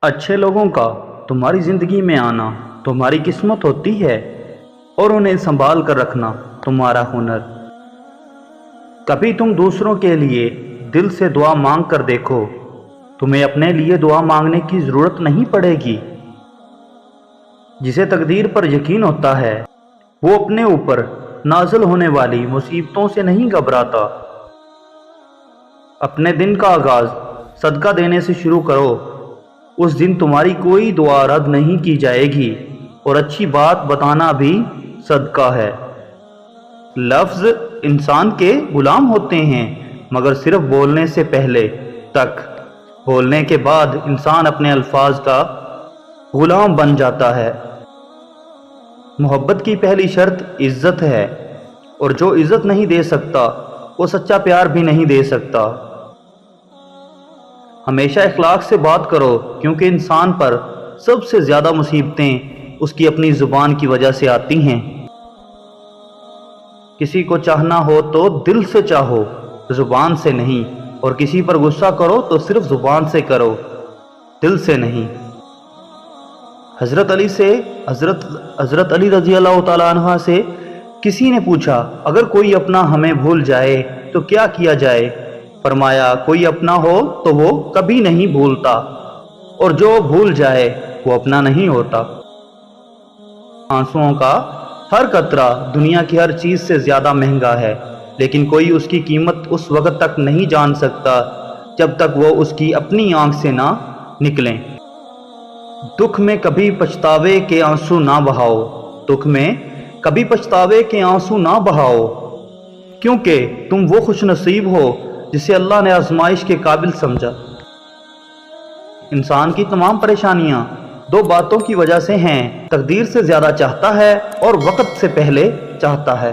اچھے لوگوں کا تمہاری زندگی میں آنا تمہاری قسمت ہوتی ہے اور انہیں سنبھال کر رکھنا تمہارا ہنر۔ کبھی تم دوسروں کے لیے دل سے دعا مانگ کر دیکھو، تمہیں اپنے لیے دعا مانگنے کی ضرورت نہیں پڑے گی۔ جسے تقدیر پر یقین ہوتا ہے وہ اپنے اوپر نازل ہونے والی مصیبتوں سے نہیں گھبراتا۔ اپنے دن کا آغاز صدقہ دینے سے شروع کرو، اس دن تمہاری کوئی دعا رد نہیں کی جائے گی اور اچھی بات بتانا بھی صدقہ ہے۔ لفظ انسان کے غلام ہوتے ہیں مگر صرف بولنے سے پہلے تک، بولنے کے بعد انسان اپنے الفاظ کا غلام بن جاتا ہے۔ محبت کی پہلی شرط عزت ہے، اور جو عزت نہیں دے سکتا وہ سچا پیار بھی نہیں دے سکتا۔ ہمیشہ اخلاق سے بات کرو، کیونکہ انسان پر سب سے زیادہ مصیبتیں اس کی اپنی زبان کی وجہ سے آتی ہیں۔ کسی کو چاہنا ہو تو دل سے چاہو، زبان سے نہیں، اور کسی پر غصہ کرو تو صرف زبان سے کرو، دل سے نہیں۔ حضرت علی رضی اللہ تعالیٰ عنہ سے کسی نے پوچھا، اگر کوئی اپنا ہمیں بھول جائے تو کیا کیا جائے؟ فرمایا، کوئی اپنا ہو تو وہ کبھی نہیں بھولتا، اور جو بھول جائے وہ اپنا نہیں ہوتا۔ آنسوؤں کا ہر قطرہ دنیا کی ہر چیز سے زیادہ مہنگا ہے، لیکن کوئی اس کی قیمت اس وقت تک نہیں جان سکتا جب تک وہ اس کی اپنی آنکھ سے نہ نکلیں۔ دکھ میں کبھی پچھتاوے کے آنسو نہ بہاؤ، دکھ میں کبھی پچھتاوے کے آنسو نہ بہاؤ، کیونکہ تم وہ خوش نصیب ہو جسے اللہ نے آزمائش کے قابل سمجھا۔ انسان کی تمام پریشانیاں دو باتوں کی وجہ سے ہیں، تقدیر سے زیادہ چاہتا ہے اور وقت سے پہلے چاہتا ہے۔